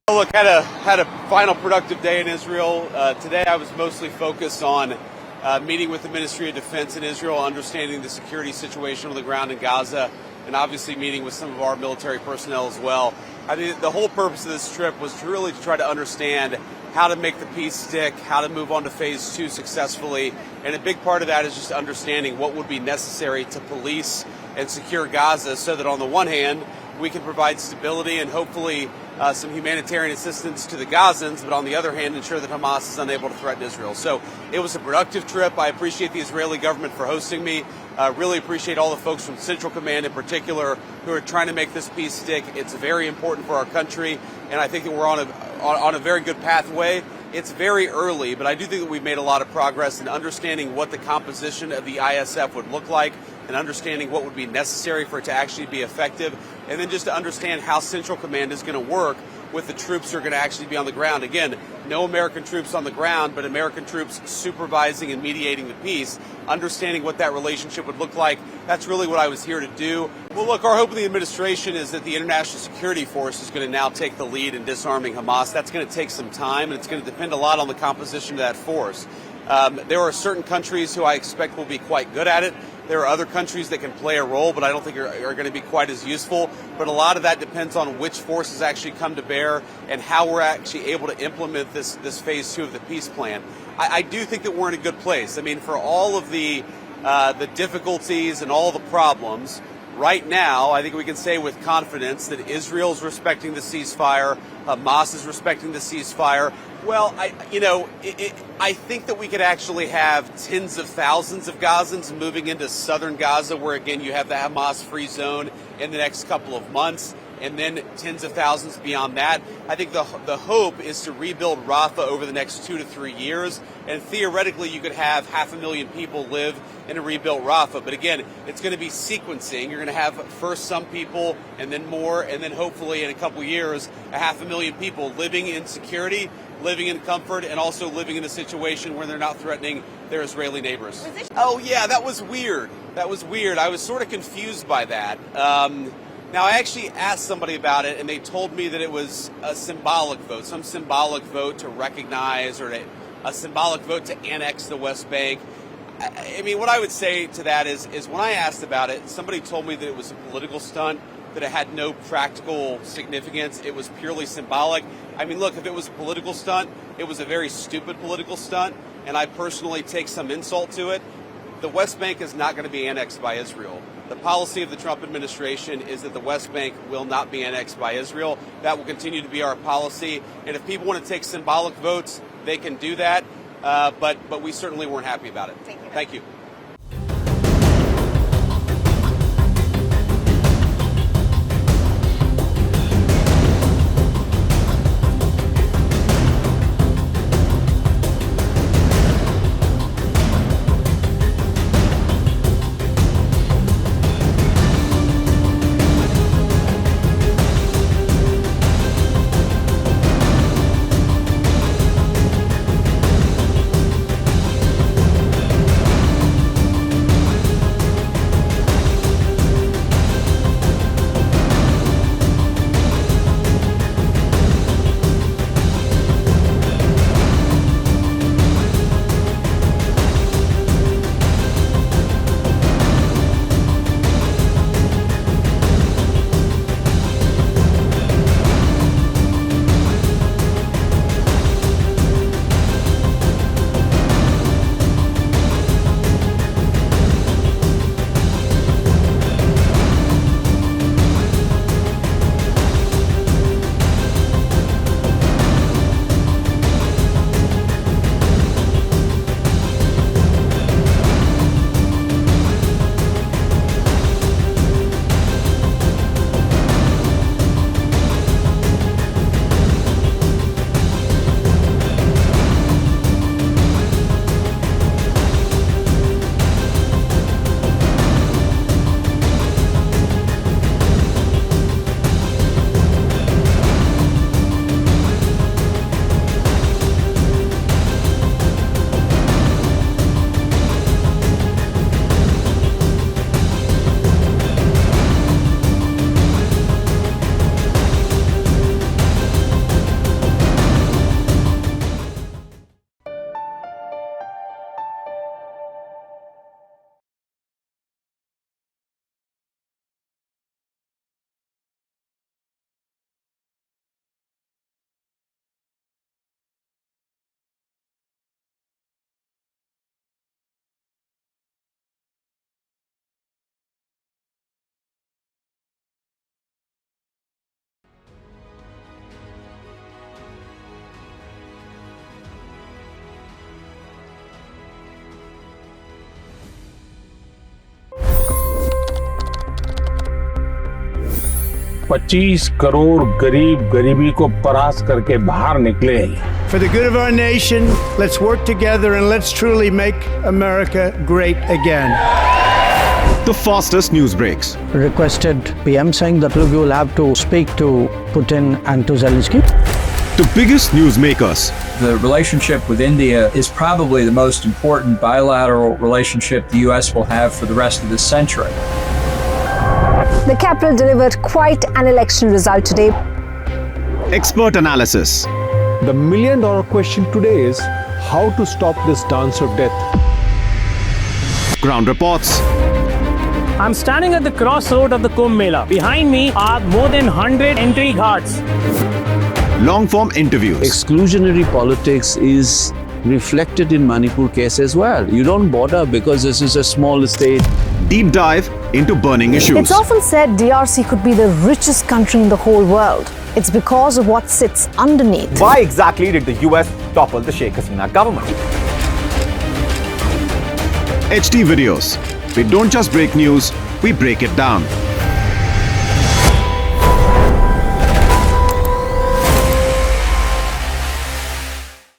Look, had a final productive day in Israel. Today I was mostly focused on meeting with the Ministry of Defense in Israel, understanding the security situation on the ground in Gaza, and obviously meeting with some of our military personnel as well. I mean, the whole purpose of this trip was to try to understand how to make the peace stick, how to move on to phase 2 successfully, and a big part of that is just understanding what would be necessary to police and secure Gaza so that on the one hand, we can provide stability and hopefully some humanitarian assistance to the Gazans, but on the other hand, ensure that Hamas is unable to threaten Israel. So it was a productive trip. I appreciate the Israeli government for hosting me. Really appreciate all the folks from Central Command in particular who are trying to make this peace stick. It's very important for our country, and I think that we're on a very good pathway. It's very early, but I do think that we've made a lot of progress in understanding what the composition of the ISF would look like and understanding what would be necessary for it to actually be effective, and then just to understand how Central Command is going to work with the troops who are going to actually be on the ground. Again, no American troops on the ground, but American troops supervising and mediating the peace, understanding what that relationship would look like. That's really what I was here to do. Well, look, our hope in the administration is that the International Security Force is going to now take the lead in disarming Hamas. That's going to take some time, and it's going to depend a lot on the composition of that force. There are certain countries who I expect will be quite good at it. There are other countries that can play a role, but I don't think are going to be quite as useful. But a lot of that depends on which forces actually come to bear and how we're actually able to implement this phase 2 of the peace plan. I do think that we're in a good place. I mean, for all of the difficulties and all the problems, right now, I think we can say with confidence that Israel is respecting the ceasefire, Hamas is respecting the ceasefire. Well, I think that we could actually have tens of thousands of Gazans moving into southern Gaza, where, again, you have the Hamas-free zone in the next couple of months, and then tens of thousands beyond that. I think the hope is to rebuild Rafah over the next 2 to 3 years, and theoretically you could have 500,000 people live in a rebuilt Rafah. But again, it's going to be sequencing. You're going to have first some people, and then more, and then hopefully in a couple years, 500,000 people living in security, living in comfort, and also living in a situation where they're not threatening their Israeli neighbors. Oh yeah, that was weird. I was sort of confused by that. Now, I actually asked somebody about it, and they told me that it was a symbolic vote, some symbolic vote to recognize or a symbolic vote to annex the West Bank. I mean, what I would say to that is when I asked about it, somebody told me that it was a political stunt, that it had no practical significance. It was purely symbolic. I mean, look, if it was a political stunt, it was a very stupid political stunt, and I personally take some insult to it. The West Bank is not going to be annexed by Israel. The policy of the Trump administration is that the West Bank will not be annexed by Israel. That will continue to be our policy. And if people want to take symbolic votes, they can do that. But we certainly weren't happy about it. Thank you. 25 crore गरीब गरीबी को परास्त करके बाहर निकले। For the good of our nation, let's work together and let's truly make America great again. The fastest news breaks. Requested PM saying that we will have to speak to Putin and to Zelensky. The biggest news makers. The relationship with India is probably the most important bilateral relationship the U.S. will have for the rest of this century. The capital delivered quite an election result today. Expert analysis. The million-dollar question today is how to stop this dance of death. Ground reports. I'm standing at the crossroad of the Kumbh Mela. Behind me are more than 100 entry ghats. Long-form interviews. Exclusionary politics is reflected in Manipur case as well. You don't border because this is a small state. Deep dive into burning issues. It's often said DRC could be the richest country in the whole world. It's because of what sits underneath. Why exactly did the US topple the Sheikh Hasina government? HT videos. We don't just break news, we break it down.